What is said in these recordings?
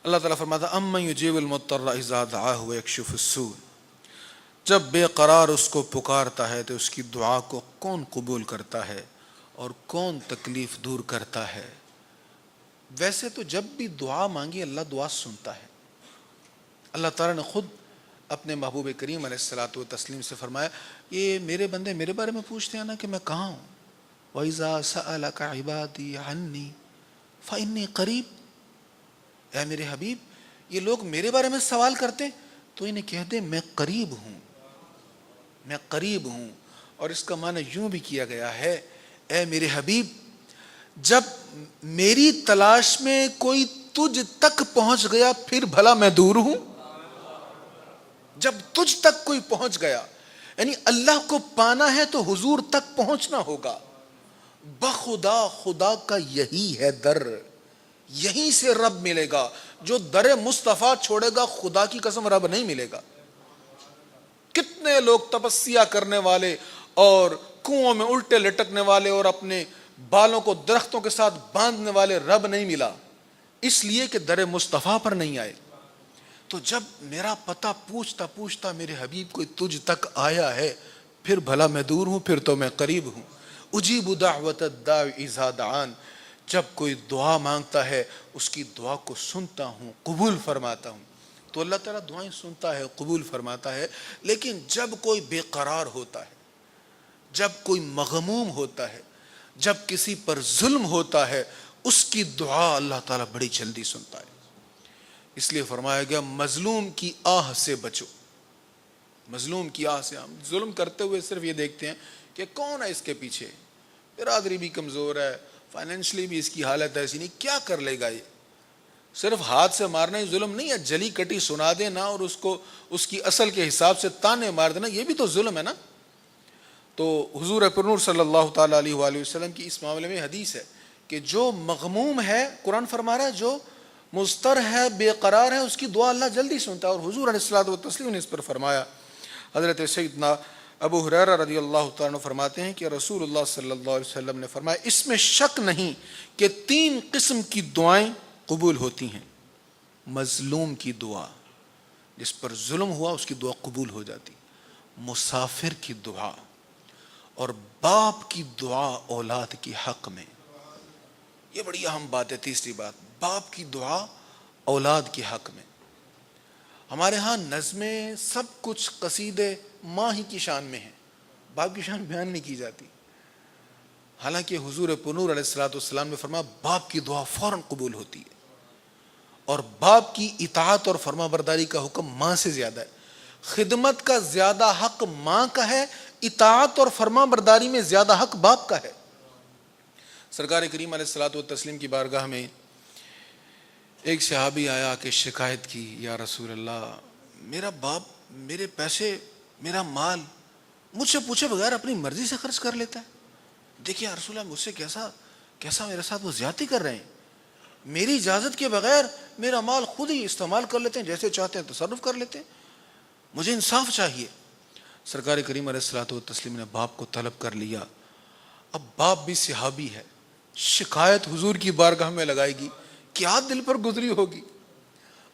اللہ تعالیٰ فرماتا ہے امن یجیب المضطر اذا دعاہ ویکشف السوء، جب بے قرار اس کو پکارتا ہے تو اس کی دعا کو کون قبول کرتا ہے اور کون تکلیف دور کرتا ہے۔ ویسے تو جب بھی دعا مانگی اللہ دعا سنتا ہے۔ اللہ تعالیٰ نے خود اپنے محبوب کریم علیہ الصلوۃ والتسلیم سے فرمایا، یہ میرے بندے میرے بارے میں پوچھتے ہیں نا کہ میں کہاں ہوں، وَإِذَا سَأَلَكَ عِبَادِي عَنِّي فَإِنِّي قَرِيب، اے میرے حبیب یہ لوگ میرے بارے میں سوال کرتے ہیں تو انہیں کہہ دیں میں قریب ہوں، میں قریب ہوں۔ اور اس کا معنی یوں بھی کیا گیا ہے، اے میرے حبیب جب میری تلاش میں کوئی تجھ تک پہنچ گیا پھر بھلا میں دور ہوں۔ جب تجھ تک کوئی پہنچ گیا، یعنی اللہ کو پانا ہے تو حضور تک پہنچنا ہوگا۔ بخدا خدا کا یہی ہے در، یہیں سے رب ملے گا۔ جو در مصطفیٰ چھوڑے گا خدا کی قسم رب نہیں ملے گا۔ کتنے لوگ تپسیا کرنے والے اور کنووں میں الٹے لٹکنے والے اور اپنے بالوں کو درختوں کے ساتھ باندھنے والے، رب نہیں ملا اس لیے کہ در مصطفیٰ پر نہیں آئے۔ تو جب میرا پتہ پوچھتا پوچھتا میرے حبیب کوئی تجھ تک آیا ہے پھر بھلا میں دور ہوں، پھر تو میں قریب ہوں۔ اجیب دعوت الداع اذا دعان، جب کوئی دعا مانگتا ہے اس کی دعا کو سنتا ہوں، قبول فرماتا ہوں۔ تو اللہ تعالیٰ دعائیں سنتا ہے، قبول فرماتا ہے، لیکن جب کوئی بے قرار ہوتا ہے، جب کوئی مغموم ہوتا ہے، جب کسی پر ظلم ہوتا ہے، اس کی دعا اللہ تعالیٰ بڑی جلدی سنتا ہے۔ اس لیے فرمایا گیا مظلوم کی آہ سے بچو، مظلوم کی آہ سے۔ ہم ظلم کرتے ہوئے صرف یہ دیکھتے ہیں کہ کون ہے اس کے پیچھے، برادری بھی کمزور ہے، فائنینشلی بھی اس کی حالت ایسی نہیں، کیا کر لے گا یہ۔ صرف ہاتھ سے مارنا ہی ظلم نہیں ہے، جلی کٹی سنا دینا اور اس کو اس کی اصل کے حساب سے تانے مار دینا، یہ بھی تو ظلم ہے نا۔ تو حضور پرنور صلی اللہ تعالیٰ علیہ وآلہ وسلم کی اس معاملے میں حدیث ہے کہ جو مغموم ہے، قرآن فرما رہا ہے جو مضطر ہے، بے قرار ہے، اس کی دعا اللہ جلدی سنتا ہے۔ اور حضور علیہ الصلوۃ والتسلیم نے اس پر فرمایا۔ حضرت سیدنا ابو ہریرہ رضی اللہ تعالیٰ عنہ فرماتے ہیں کہ رسول اللہ صلی اللہ علیہ وسلم نے فرمایا اس میں شک نہیں کہ 3 قسم کی دعائیں قبول ہوتی ہیں۔ مظلوم کی دعا، جس پر ظلم ہوا اس کی دعا قبول ہو جاتی، مسافر کی دعا، اور باپ کی دعا اولاد کی حق میں۔ یہ بڑی اہم بات ہے۔ تیسری بات، باپ کی دعا اولاد کے حق میں۔ ہمارے ہاں نظمیں سب کچھ قصیدے ماں ہی کی شان میں ہیں، باپ کی شان بیان نہیں کی جاتی، حالانکہ حضور پنور علیہ الصلوۃ والسلام نے فرمایا باپ کی دعا فوراً قبول ہوتی ہے، اور باپ کی اطاعت اور فرما برداری کا حکم ماں سے زیادہ ہے۔ خدمت کا زیادہ حق ماں کا ہے، اطاعت اور فرما برداری میں زیادہ حق باپ کا ہے۔ سرکار کریم علیہ الصلوۃ والتسلیم کی بارگاہ میں ایک صحابی آیا کہ شکایت کی، یا رسول اللہ میرا باپ میرے پیسے، میرا مال مجھ سے پوچھے بغیر اپنی مرضی سے خرچ کر لیتا ہے۔ دیکھیے یا رسول اللہ مجھ سے کیسا میرے ساتھ وہ زیادتی کر رہے ہیں، میری اجازت کے بغیر میرا مال خود ہی استعمال کر لیتے ہیں، جیسے چاہتے ہیں تصرف کر لیتے ہیں، مجھے انصاف چاہیے۔ سرکار کریم علیہ الصلوۃ والتسلیم نے باپ کو طلب کر لیا۔ اب باپ بھی صحابی ہے، شکایت حضور کی بارگاہ میں لگائے گی، کیا دل پر گزری ہوگی۔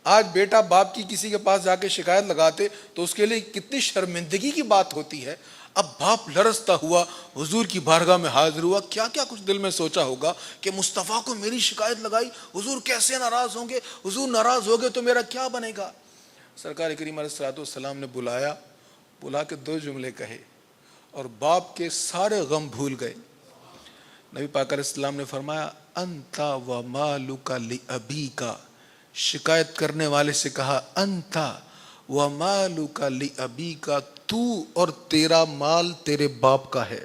آج بیٹا باپ کی کسی کے پاس جا کے شکایت لگاتے تو اس کے لیے کتنی شرمندگی کی بات ہوتی ہے۔ اب باپ لرزتا ہوا حضور کی بارگاہ میں حاضر ہوا، کیا کیا کچھ دل میں سوچا ہوگا کہ مصطفیٰ کو میری شکایت لگائی، حضور کیسے ناراض ہوں گے، حضور ناراض ہو گئے تو میرا کیا بنے گا۔ سرکار کریم علیہ الصلوۃ والسلام نے بلا کے 2 جملے کہے اور باپ کے سارے غم بھول گئے۔ نبی پاک علیہ السلام نے فرمایا انت و مالک لابیک، شکایت کرنے والے سے کہا انت و مالک لابیک، تو اور تیرا مال تیرے باپ کا ہے،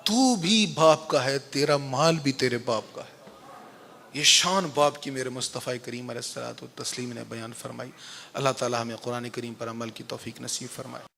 تو بھی باپ کا ہے، تیرا مال بھی تیرے باپ کا ہے۔ یہ شان باپ کی میرے مصطفیٰ کریم علیہ الصلوۃ والتسلیم نے بیان فرمائی۔ اللہ تعالی ہمیں قرآن کریم پر عمل کی توفیق نصیب فرمائے۔